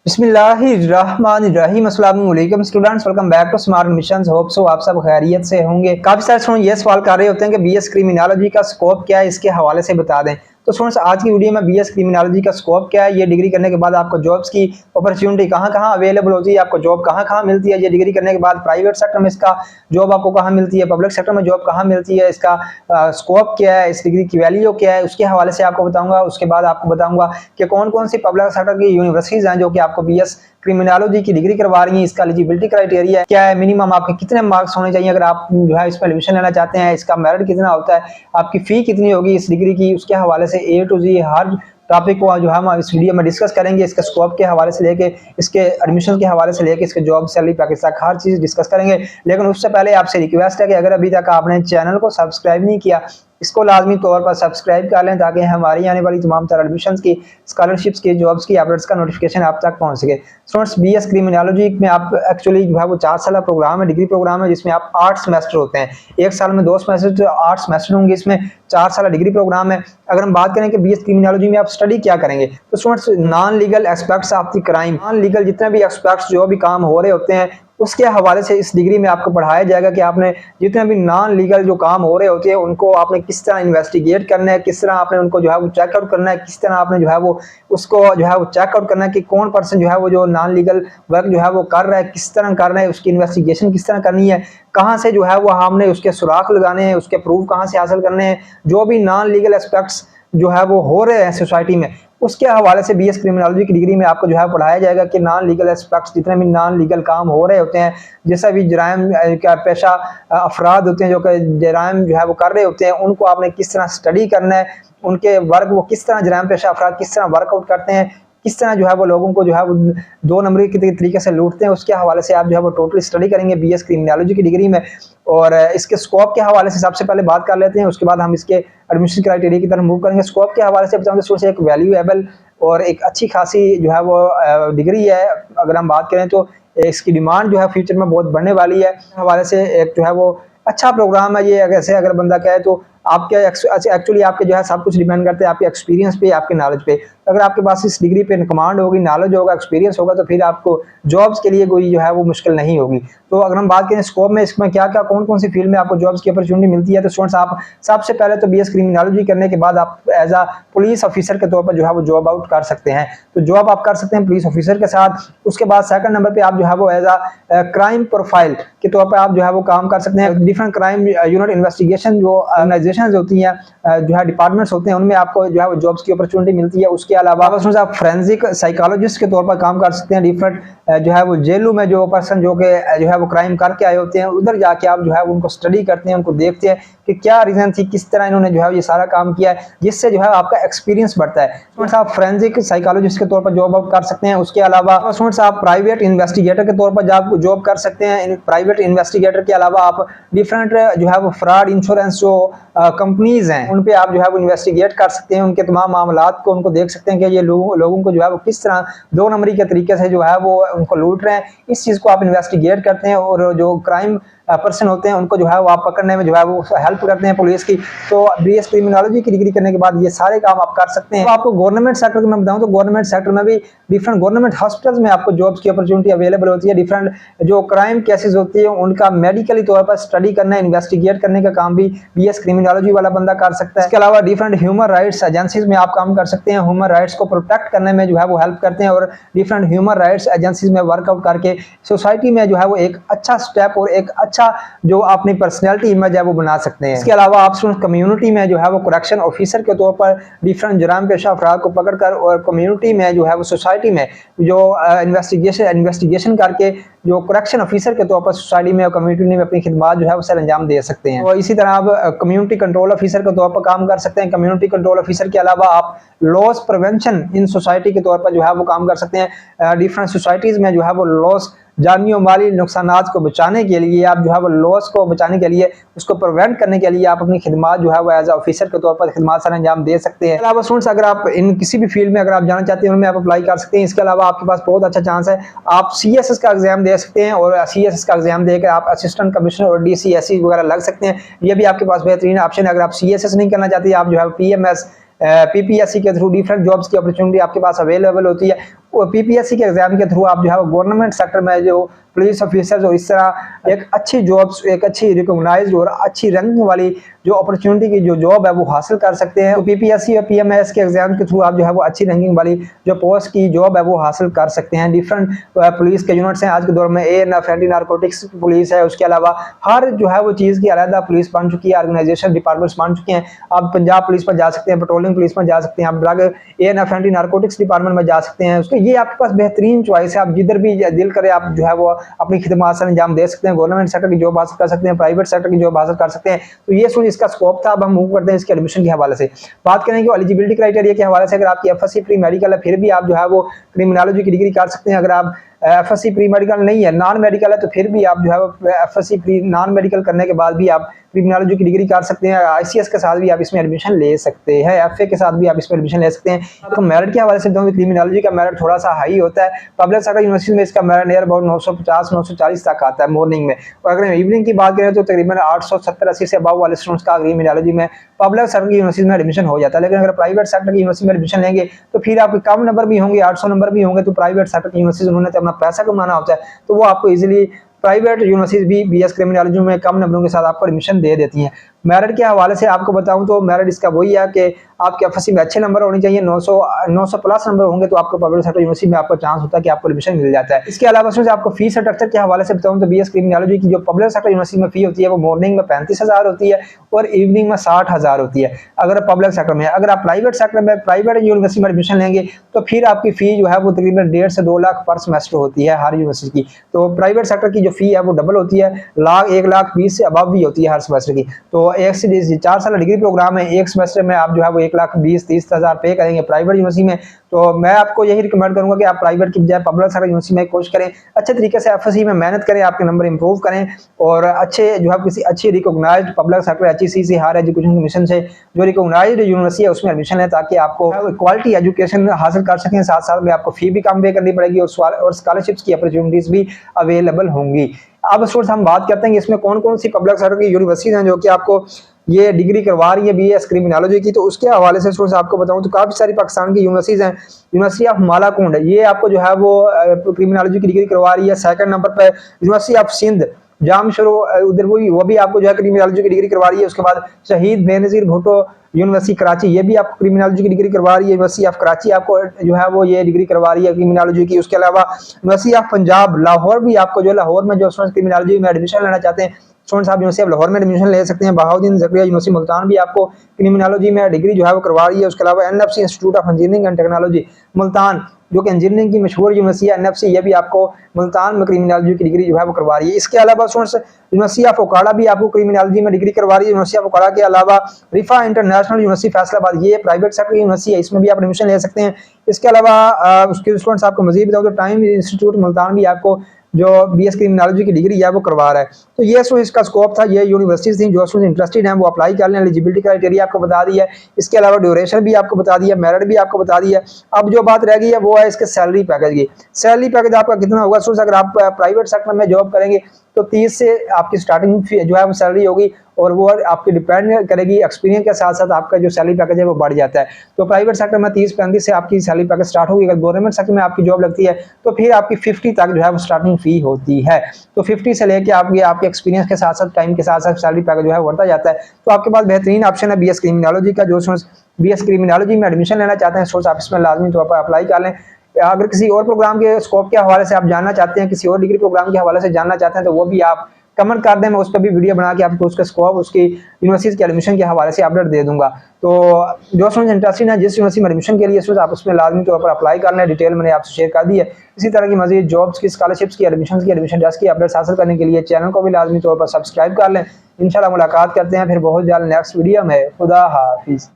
बिस्मिल्लाहिर्रहमानिर्रहीम। अस्सलाम वालेकुम students, welcome back to smart missions. Hope so आप सब खैरियत से होंगे। काफी सारे स्टूडेंट ये सवाल कर रहे होते हैं कि बीएस क्रिमिनोलॉजी का स्कोप क्या है, इसके हवाले से बता दें। तो स्टूडेंट्स, आज की वीडियो में बीएस क्रिमिनोलॉजी का स्कोप क्या है, ये डिग्री करने के बाद आपको जॉब्स की अपॉर्चुनिटी कहाँ कहाँ अवेलेबल होती है, आपको जॉब कहाँ कहाँ मिलती है, ये डिग्री करने के बाद प्राइवेट सेक्टर में इसका जॉब आपको कहाँ मिलती है, पब्लिक सेक्टर में जॉब कहाँ मिलती है, इसका स्कोप क्या है, इस डिग्री की वैल्यू क्या है, उसके हवाले से आपको बताऊंगा। उसके बाद आपको बताऊंगा कि कौन कौन सी पब्लिक सेक्टर की यूनिवर्सिटीज हैं जो कि आपको बीएस क्रिमिनोलॉजी की डिग्री करवा रही है, इसका एलिजिबिलिटी क्राइटेरिया क्या है, मिनिमम आपके कितने मार्क्स होने चाहिए अगर आप जो है इसमें एडमिशन लेना चाहते हैं, इसका मेरिट कितना होता है, आपकी फी कितनी होगी इस डिग्री की, उसके हवाले से ए टू जी हर टॉपिक को जो है हम इस वीडियो में डिस्कस करेंगे। इसके स्कोप के हवाले से लेके इसके एडमिशन के हवाले से लेके इसके जॉब सैलरी पैकेज तक हर चीज़ डिस्कस करेंगे। लेकिन उससे पहले आपसे रिक्वेस्ट है कि अगर अभी तक आपने चैनल को सब्सक्राइब नहीं किया, इसको लाजमी तौर पर सब्सक्राइब कर लें ताकि हमारी आने वाली तमाम तरह एडमिशंस की, स्कॉलरशिप्स की, जॉब्स की अपडेट्स का नोटिफिकेशन आप तक पहुंच सके। स्टूडेंट्स, बीएस क्रिमिनोलॉजी में आप एक्चुअली जो है वो 4 साल प्रोग्राम है, डिग्री प्रोग्राम है, जिसमें आप 8 सेमेस्टर होते हैं। एक साल में 2 सेमेस्टर, तो 8 सेमेस्टर होंगे। इसमें 4 साल डिग्री प्रोग्राम है। अगर हम बात करें कि बीएस क्रिमिनोलॉजी में आप स्टडी क्या करेंगे, तो students non legal aspects of the crime, non legal जितने भी एस्पेक्ट्स जो भी काम हो रहे होते हैं उसके हवाले से इस डिग्री में आपको पढ़ाया जाएगा कि आपने जितने भी नॉन लीगल जो काम हो रहे होते हैं उनको आपने किस तरह इन्वेस्टिगेट करना है, किस तरह आपने उनको जो है वो चेकआउट करना है, किस तरह आपने जो है वो उसको जो है वो चेकआउट करना है कि कौन पर्सन जो है वो जो नॉन लीगल वर्क जो है वो कर रहा है, किस तरह कर रहा है, उसकी इन्वेस्टिगेशन किस तरह करनी है, कहाँ से जो है वो हमने उसके सुराख लगाने हैं, उसके प्रूफ कहाँ से हासिल करने हैं, जो भी नॉन लीगल एस्पेक्ट्स जो है वो हो रहे हैं सोसाइटी में, उसके हवाले से बीएस क्रिमिनोलॉजी की डिग्री में आपको जो है पढ़ाया जाएगा कि नॉन लीगल एस्पेक्ट्स जितने भी नॉन लीगल काम हो रहे होते हैं, जैसा भी जराइम का पेशा अफराद होते हैं जो कि जराइम जो है वो कर रहे होते हैं, उनको आपने किस तरह स्टडी करना है, उनके वर्क वो किस तरह जराइम पेशा अफराद किस तरह वर्कआउट करते हैं, किस तरह जो है वो लोगों को जो है वो 2 नंबर के तरीके से लूटते हैं, उसके हवाले से आप जो है वो टोटली स्टडी करेंगे बीएस क्रिमिनोलॉजी की डिग्री में। और इसके स्कोप के हवाले से सबसे पहले बात कर लेते हैं, उसके बाद हम इसके एडमिशन क्राइटेरिया की तरफ मूव करेंगे। स्कोप के हवाले से बताऊंगा सोर्स एक वैल्यूएबल और एक अच्छी खासी जो है वो डिग्री है। अगर हम बात करें तो इसकी डिमांड जो है फ्यूचर में बहुत बढ़ने वाली है। हवाले से एक जो है वो अच्छा प्रोग्राम है ये। ऐसे अगर बंदा कहे तो आपके एक्चुअली आपके जो है सब कुछ डिपेंड करते हैं आपके एक्सपीरियंस पे, आपके नॉलेज पे। अगर आपके पास इस डिग्री पे कमांड होगी, नॉलेज होगा, एक्सपीरियंस होगा, तो फिर आपको जॉब्स के लिए कोई जो है वो मुश्किल नहीं होगी। तो अगर हम बात करें स्कोप में, इसमें क्या क्या कौन कौन सी फील्ड में आपको जॉब्स की अपॉर्चुनिटी मिलती है, तो स्टूडेंट्स आप सबसे पहले तो बीएस क्रिमिनोलॉजी करने के बाद आप एज अ पुलिस ऑफिसर के तौर पर जो है वो जॉब आउट कर सकते हैं। तो जॉब आप कर सकते हैं पुलिस ऑफिसर के साथ। उसके बाद सेकंड नंबर पे आप जो है वो एज अ क्राइम प्रोफाइल के तौर पर आप जो है वो काम कर सकते हैं। डिफरेंट क्राइम यूनिट इन्वेस्टिगेशन जो ऑर्गेनाइजेशन होती है, जो है डिपार्टमेंट्स होते हैं, उनमें आपको जो है वो जॉब्स की अपॉर्चुनिटी मिलती है। उसके अलावा आप फोरेंसिक साइकोलॉजिस्ट के तौर पर काम कर सकते हैं। डिफरेंट जो है वो जेलों में जो पर्सन जो है वो क्राइम करके आए होते हैं, उधर जाके आप जो है उनको स्टडी करते हैं, उनको देखते हैं कि क्या रीजन थी, किस तरह इन्होंने जो है ये सारा काम किया है, जिससे जो है आपका एक्सपीरियंस बढ़ता है। स्टूडेंट्स आप फोरेंसिक साइकोलॉजिस्ट के तौर पर जॉब आउट कर सकते हैं। उसके अलावा स्टूडेंट्स आप प्राइवेट इन्वेस्टिगेटर के तौर पर जॉब कर सकते हैं। प्राइवेट इन्वेस्टिगेटर के अलावा आप डिफरेंट जो है वो फ्रॉड इंश्योरेंस जो कंपनीज हैं उन पे आप जो है वो इन्वेस्टिगेट कर सकते हैं, उनके तमाम मामलात को उनको देख सकते हैं कि ये लोगों को जो है वो किस तरह 2 नंबरी के तरीके से जो है वो उनको लूट रहे हैं। इस चीज़ को आप इन्वेस्टिगेट करते हैं और जो क्राइम पर्सन होते हैं उनको जो है वो आप पकड़ने में जो है वो हेल्प करते हैं पुलिस की। तो बीएस क्रिमिनोलॉजी की डिग्री करने के बाद ये सारे काम आप कर सकते हैं। तो आपको गवर्नमेंट सेक्टर में बताऊं तो गवर्नमेंट सेक्टर में भी डिफरेंट गवर्नमेंट हॉस्पिटल्स में आपको जॉब्स की अपॉर्चुनिटी अवेलेबल होती है। डिफरेंट जो क्राइम केसेस होती है उनका मेडिकली तौर पर स्टडी करना, इन्वेस्टिगेट करने का काम भी बीएस क्रिमिनोलॉजी वाला बंदा कर सकता है। इसके अलावा डिफरेंट ह्यूमन राइट्स एजेंसीज में आप काम कर सकते हैं, ह्यूमन राइट्स को प्रोटेक्ट करने में जो है वो हेल्प करते हैं और डिफरेंट ह्यूमन राइट्स एजेंसीज में वर्कआउट करके सोसाइटी में जो है वो एक अच्छा स्टेप और एक अच्छा जो अपनी पर्सनैलिटी इमेज है वो बना सकते हैं। इसके अलावा आप कम्युनिटी में जो है वो करेक्शन ऑफिसर के तौर पर डिफरेंट जराइम पेशा अफराद को पकड़कर और कम्युनिटी में जो है वो सोसाइटी में जो इन्वेस्टिगेशन करके जो करेक्शन ऑफिसर के तौर पर सोसाइटी में और कम्युनिटी में अपनी खिदमत जो है वो सर अंजाम दे सकते हैं। और इसी तरह आप कम्युनिटी कंट्रोल ऑफिसर के तौर पर काम कर सकते हैं। कम्युनिटी कंट्रोल ऑफिसर के अलावा आप लॉस प्रिवेंशन इन सोसाइटी के तौर पर जो है वो काम कर सकते हैं। डिफरेंट सोसाइटीज में जो है वो लॉस जानी और माली नुकसानात को बचाने के लिए, आप जो है वो लॉस को बचाने के लिए, उसको प्रिवेंट करने के लिए आप अपनी खिदमत जो है वो एज अ ऑफिसर के तौर पर खिदमत सर अंजाम दे सकते हैं। इसके अलावा स्टूडेंट्स अगर आप इन किसी भी फील्ड में अगर आप जाना चाहते हैं उनमें आप अप्लाई कर सकते हैं। इसके अलावा आपके पास बहुत अच्छा चांस है, आप सीएसएस का एग्जाम दे सकते हैं और सीएसएस का एग्जाम देकर आप असिस्टेंट कमिश्नर और डीसीएससी वगैरह लग सकते हैं। ये भी आपके पास बेहतरीन ऑप्शन है। अगर आप सीएसएस नहीं करना चाहते, आप जो है पीएमएस पीपीएससी के थ्रू डिफरेंट जॉब्स की अपॉर्चुनिटी आपके पास अवेलेबल होती है। पीपीएससी के एग्जाम के थ्रू आप जो है गवर्नमेंट सेक्टर में जो पुलिस ऑफिसर्स और इस तरह एक अच्छी जॉब्स, एक अच्छी रिकॉग्नाइज्ड और अच्छी रैंकिंग वाली जो अपॉर्चुनिटी की जो जॉब है वो हासिल कर सकते हैं। तो पीपीएससी और पीएमएस के एग्जाम के थ्रू आप जो है वो अच्छी रैंकिंग वाली जो पोस्ट की जॉब है वो हासिल कर सकते हैं। डिफरेंट पुलिस के यूनिट्स हैं आज के दौर में, एएनएफ एंटी नारकोटिक्स पुलिस है, उसके अलावा हर जो है वो चीज़ की अलग पुलिस बन चुकी है, ऑर्गेनाइजेशन डिपार्टमेंट्स बन चुके हैं। आप पंजाब पुलिस पर जा सकते हैं, पेट्रोलिंग पुलिस में जा सकते हैं, आप drug ANF anti narcotics department में जा सकते हैं। उसके ये आपके पास बेहतरीन चॉइस है, आप जिधर भी दिल करे आप जो है वो अपनी खिदमत से अंजाम दे सकते हैं। गवर्नमेंट सेक्टर की जॉब हासिल कर सकते हैं, प्राइवेट सेक्टर की जॉब हासिल कर सकते हैं। तो ये सोच इसका स्कोप था। अब हम मूव करते हैं इसके एडमिशन के हवाले से। बात करें कि एलिजिबिलिटी क्राइटेरिया के हवाले से, अगर आपकी एफएससी प्री मेडिकल है फिर भी आप जो है वो क्रिमिनोलॉजी की डिग्री कर सकते हैं। अगर आप एफएससी प्री मेडिकल नहीं है, नॉन मेडिकल है, तो फिर भी आप जो है वो एफएससी प्री नॉन मेडिकल करने के बाद भी आप क्रिमिनोलॉजी की डिग्री कर सकते हैं। आईसीएस के साथ भी आप इसमें एडमिशन ले सकते हैं, एफए के साथ भी आप इसमें एडमिशन ले सकते हैं। तो मेरिट के हवाले से बताऊं तो क्रिमिनोलॉजी का मेरिट थोड़ा सा हाई होता है। पब्लिक सेक्टर यूनिवर्सिटी में इसका मेरिट नियर अबाउट 950-940 तक आता है मॉर्निंग में, और अगर इवनिंग की बात करें तो तकरीबन 870-80 से अबव वाले स्टूडेंट्स का क्रिमिनोलॉजी में पब्लिक सेक्टर की यूनिवर्सिटी में एडमिशन हो जाता है। लेकिन अगर प्राइवेट सेक्टर की यूनिवर्सिटी में एडमिशन लेंगे तो फिर आपके कम नंबर भी होंगे, 800 नंबर भी होंगे, तो प्राइवेट सेक्टर की यूनिवर्सिटी उन्होंने तो अपना पैसा कमाना होता है, तो वो आपको इजीली प्राइवेट यूनिवर्सिटीज भी बीएस क्रिमिनोलॉजी में कम नंबरों के साथ आपको एडमिशन दे देती हैं। मेरिट के हवाले से आपको बताऊं तो मेरिट इसका वही है कि आपके एफएससी में अच्छे नंबर होने चाहिए, 900 प्लस नंबर होंगे तो आपको पब्लिक सेक्टर यूनिवर्सिटी में आपको चांस होता है कि आपको एडमिशन मिल जाता है। इसके अलावा से आपको फीस स्ट्रक्चर के हवाले से बताऊं तो बीएस क्रिमिनोलॉजी की जो पब्लिक सेक्टर यूनिवर्सिटी में फी होती है वो मॉर्निंग में 35,000 होती है और इवनिंग में 60,000 होती है अगर पब्लिक सेक्टर में। अगर आप प्राइवेट सेक्टर में प्राइवेट यूनिवर्सिटी में एडमिशन लेंगे तो फिर आपकी फी जो है वो तकरीबन 1.5 से 2 लाख पर सेमेस्टर होती है हर यूनिवर्सिटी की। तो प्राइवेट सेक्टर की जो फी है वो डबल होती है, 1,20,000 से अबव भी होती है हर सेमेस्टर की। तो 1 से 4 साल डिग्री प्रोग्राम है, एक सेमेस्टर में आप जो है वो 1,20,30,000 पे करेंगे प्राइवेट यूनिवर्सिटी में। तो मैं आपको यही रिकमेंड करूंगा कि आप प्राइवेट की बजाय पब्लिक सेक्टर यूनिवर्सिटी में कोशिश करें, अच्छे तरीके से एफएससी में मेहनत करें, आपके नंबर इंप्रूव करें और अच्छे जो है किसी अच्छी recognized public sector HECC higher education commission से जो रिकॉग्नाइज्ड यूनिवर्सिटी है उसमें एडमिशन लें ताकि आपको क्वालिटी एजुकेशन हासिल कर सकें। साथ साथ में आपको फी भी कम पे करनी पड़ेगी और स्कॉलरशिप्स की अपॉर्चुनिटीज भी अवेलेबल होंगी। अब स्टूडेंट्स हम बात करते हैं कि इसमें कौन कौन सी पब्लिक सेक्टर की यूनिवर्सिटीज हैं जो कि आपको ये डिग्री करवा रही है बीएस क्रिमिनोलॉजी की। तो उसके हवाले से स्टूडेंट्स आपको बताऊं तो काफी सारी पाकिस्तान की यूनिवर्सिटीज हैं। यूनिवर्सिटी ऑफ मालाकुंड ये आपको जो है वो क्रिमिनोलॉजी की डिग्री करवा रही है। सेकंड नंबर पे यूनिवर्सिटी ऑफ सिंध जाम शुरू उधर वो भी आपको जो है क्रिमिनोलॉजी की डिग्री करवा रही है। उसके बाद शहीद बेनज़ीर भुट्टो यूनिवर्सिटी कराची ये भी आपको क्रिमिनोलॉजी की डिग्री करवा रही है। यूनिवर्सिटी ऑफ कराची आपको जो है वो ये डिग्री करवा रही है क्रिमिनोलॉजी की। उसके अलावा यूनिवर्सिटी ऑफ पंजाब लाहौर भी आपको जो लाहौर में जो स्टूडेंट्स क्रिमिनोलॉजी में एडमिशन लेना चाहते हैं स्टूडेंट्स आप यूनिवर्सिटी ऑफ लाहौर में एडमिशन ले सकते हैं। बहाउद्दीन ज़करिया यूनिवर्सिटी मुल्तान भी आपको क्रिमिनोलॉजी में डिग्री जो है वो करवा रही है। उसके अलावा NFC institute of engineering and technology Multan जो कि इंजीनियरिंग की मशहूर यूनिवर्सिटी है एनएफसी ये भी आपको मुल्तान में क्रिमिनोलॉजी की डिग्री जो है वो करवा रही है। इसके अलावा स्टूडेंट्स यूनिवर्सिटी ऑफ ओकाड़ा भी आपको क्रिमिनोलॉजी में डिग्री करवा रही है। यूनिवर्सिटी ऑफ ओकाड़ा के अलावा रिफा इंटरनेशनल यूनिवर्सिटी फैसलाबाद ये प्राइवेट सेक्टर की यूनिवर्सिटी है, इसमें भी आप एडमिशन ले सकते हैं। इसके अलावा उसके स्टूडेंट्स आपको मजीद बताओ तो टाइम इंस्टीट्यूट मुल्तान भी आपको जो बीएस क्रिमिनोलॉजी की डिग्री है वो करवा रहा है। तो ये इसका स्कोप था, ये यूनिवर्सिटीज थी। जो स्टूडेंट इंटरेस्टेड हैं वो अप्लाई कर लें। एलिजिबिलिटी क्राइटेरिया आपको बता दिया है, इसके अलावा ड्यूरेशन भी आपको बता दिया, मेरिट भी आपको बता दिया। अब जो बात रह गई है वो है इसके सैलरी पैकेज की। सैलरी पैकेज आपका कितना होगा स्टूडेंट्स, अगर आप प्राइवेट सेक्टर में जॉब करेंगे तो 30 से आपकी स्टार्टिंग जो है वो सैलरी होगी और वो आपकी डिपेंड करेगी एक्सपीरियंस के साथ साथ आपका जो सैलरी पैकेज है वो बढ़ जाता है। तो प्राइवेट सेक्टर में 30-35 से आपकी सैलरी पैकेज स्टार्ट होगी। अगर गवर्नमेंट सेक्टर में आपकी जॉब लगती है तो फिर आपकी 50 तक जो है वो स्टार्टिंग फी होती है। तो 50 से लेके आपके एक्सपीरियंस के साथ साथ टाइम के साथ साथ सैलरी पैकेज जो है बढ़ता जाता है। तो आपके पास बेहतरीन ऑप्शन है बीएस क्रिमिनोलॉजी का। जो बीएस क्रिमिनोलॉजी में एडमिशन लेना चाहते हैं सोच आप इसमें लाजमी तौर पर अप्लाई कर लें। अगर किसी और प्रोग्राम के स्कोप के हवाले से आप जानना चाहते हैं, किसी और डिग्री प्रोग्राम के हवाले से जानना चाहते हैं तो वो भी आप कमेंट कर दें, मैं उस पर भी वीडियो बना के आपको उसका स्कोप उसकी यूनिवर्सिटी के एडमिशन के हवाले से अपडेट दे दूंगा। तो जो स्टूडेंट्स इंटरेस्टेड है जिस यूनिवर्सिटी में एडमिशन के लिए स्टूडेंट्स आप उसमें लाजमी तौर पर अप्लाई कर लें। डिटेल मैंने आपसे शेयर कर दी है। इसी तरह की मजीद जॉब्स की, स्कॉलरशिप्स की, एडमिशन टेस्ट की अपडेट्स हासिल करने के लिए चैनल को भी लाजमी तौर पर सब्सक्राइब कर लें। इंशाल्लाह मुलाकात करते हैं फिर बहुत जल्द नेक्स्ट वीडियो में। खुदा हाफिज़।